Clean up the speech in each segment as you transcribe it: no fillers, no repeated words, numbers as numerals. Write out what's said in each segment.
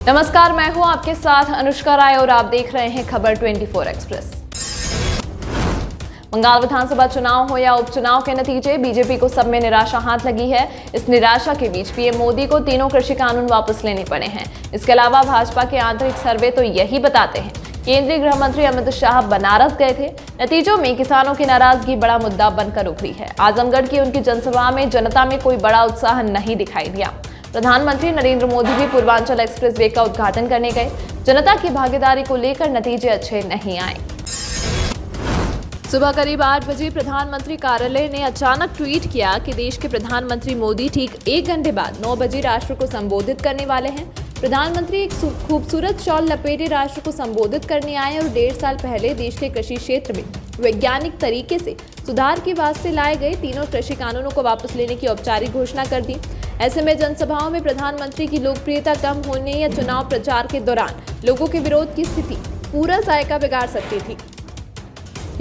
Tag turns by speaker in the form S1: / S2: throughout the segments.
S1: नमस्कार, मैं हूं आपके साथ अनुष्का राय और आप देख रहे हैं खबर 24 एक्सप्रेस। बंगाल विधानसभा चुनाव हो या उपचुनाव के नतीजे, बीजेपी को सब में निराशा हाथ लगी है। इस निराशा के बीच पीएम मोदी को तीनों कृषि कानून वापस लेने पड़े हैं। इसके अलावा भाजपा के आंतरिक सर्वे तो यही बताते हैं। केंद्रीय गृह मंत्री अमित शाह बनारस गए थे। नतीजों में किसानों की नाराजगी बड़ा मुद्दा बनकर उभरी है। आजमगढ़ की उनकी जनसभा में जनता में कोई बड़ा उत्साह नहीं दिखाई दिया। प्रधानमंत्री नरेंद्र मोदी भी पूर्वांचल एक्सप्रेसवे का उद्घाटन करने गए। जनता की भागीदारी को लेकर नतीजे अच्छे नहीं आए। सुबह करीब 8 बजे प्रधानमंत्री कार्यालय ने अचानक ट्वीट किया कि देश के प्रधानमंत्री मोदी ठीक 1 घंटे बाद 9 बजे राष्ट्र को संबोधित करने वाले हैं। प्रधानमंत्री एक खूबसूरत शॉल लपेटे राष्ट्र को संबोधित करने आए और 1.5 साल पहले देश के कृषि क्षेत्र में वैज्ञानिक तरीके से सुधार के वास्ते लाए गए तीनों कृषि कानूनों को वापस लेने की औपचारिक घोषणा कर दी। ऐसे में जनसभाओं में प्रधानमंत्री की लोकप्रियता कम होने या चुनाव प्रचार के दौरान लोगों के विरोध की स्थिति पूरा जायका बिगाड़ सकती थी।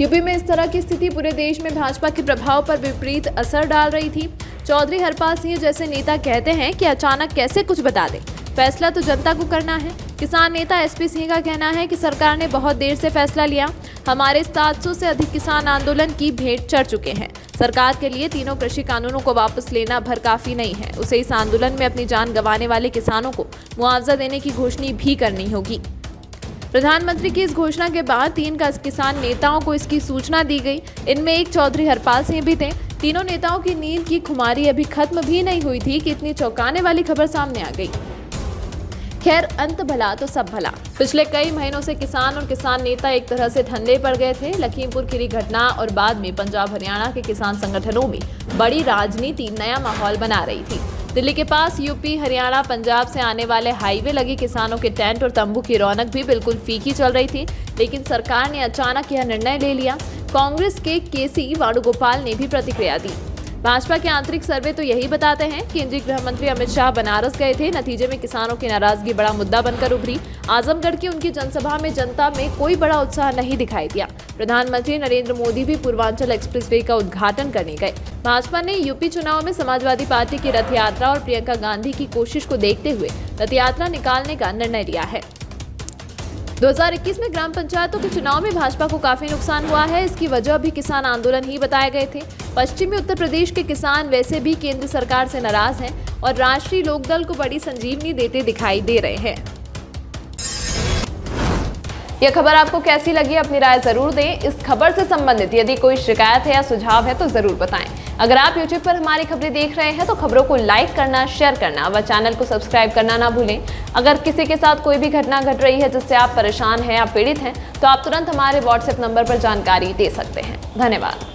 S1: यूपी में इस तरह की स्थिति पूरे देश में भाजपा के प्रभाव पर विपरीत असर डाल रही थी। चौधरी हरपाल सिंह जैसे नेता कहते हैं कि अचानक कैसे कुछ बता दे, फैसला तो जनता को करना है। किसान नेता एसपी सिंह का कहना है कि सरकार ने बहुत देर से फैसला लिया। हमारे 700 से अधिक किसान आंदोलन की भेंट चढ़ चुके हैं। सरकार के लिए तीनों कृषि कानूनों को वापस लेना भर काफी नहीं है। उसे इस आंदोलन में अपनी जान गंवाने वाले किसानों को मुआवजा देने की घोषणा भी करनी होगी। प्रधानमंत्री की इस घोषणा के बाद 3 किसान नेताओं को इसकी सूचना दी गई। इनमें एक चौधरी हरपाल सिंह भी थे। तीनों नेताओं की नींद की खुमारी अभी खत्म भी नहीं हुई थी कि इतनी चौंकाने वाली खबर सामने आ गई। खैर, अंत भला तो सब भला। पिछले कई महीनों से किसान और किसान नेता एक तरह से ठंडे पड़ गए थे। लखीमपुर खीरी घटना और बाद में पंजाब हरियाणा के किसान संगठनों में बड़ी राजनीति नया माहौल बना रही थी। दिल्ली के पास यूपी, हरियाणा, पंजाब से आने वाले हाईवे लगे किसानों के टेंट और तंबू की रौनक भी बिल्कुल फीकी चल रही थी। लेकिन सरकार ने अचानक यह निर्णय ले लिया। कांग्रेस के केसी वेणुगोपाल ने भी प्रतिक्रिया दी। भाजपा के आंतरिक सर्वे तो यही बताते हैं। केंद्रीय गृह मंत्री अमित शाह बनारस गए थे। नतीजे में किसानों की नाराजगी बड़ा मुद्दा बनकर उभरी। आजमगढ़ की उनकी जनसभा में जनता में कोई बड़ा उत्साह नहीं दिखाई दिया। प्रधानमंत्री नरेंद्र मोदी भी पूर्वांचल एक्सप्रेसवे का उद्घाटन करने गए। भाजपा ने यूपी चुनाव में समाजवादी पार्टी की रथ यात्रा और प्रियंका गांधी की कोशिश को देखते हुए रथ यात्रा निकालने का निर्णय लिया है। 2021 में ग्राम पंचायतों के चुनाव में भाजपा को काफी नुकसान हुआ है। इसकी वजह भी किसान आंदोलन ही बताए गए थे। पश्चिमी उत्तर प्रदेश के किसान वैसे भी केंद्र सरकार से नाराज हैं और राष्ट्रीय लोकदल को बड़ी संजीवनी देते दिखाई दे रहे हैं। यह खबर आपको कैसी लगी, अपनी राय जरूर दें। इस खबर से संबंधित यदि कोई शिकायत है या सुझाव है तो जरूर बताएं। अगर आप YouTube पर हमारी खबरें देख रहे हैं तो खबरों को लाइक करना, शेयर करना व चैनल को सब्सक्राइब करना ना भूलें। अगर किसी के साथ कोई भी घटना घट रही है जिससे आप परेशान हैं या पीड़ित हैं तो आप तुरंत हमारे WhatsApp नंबर पर जानकारी दे सकते हैं। धन्यवाद।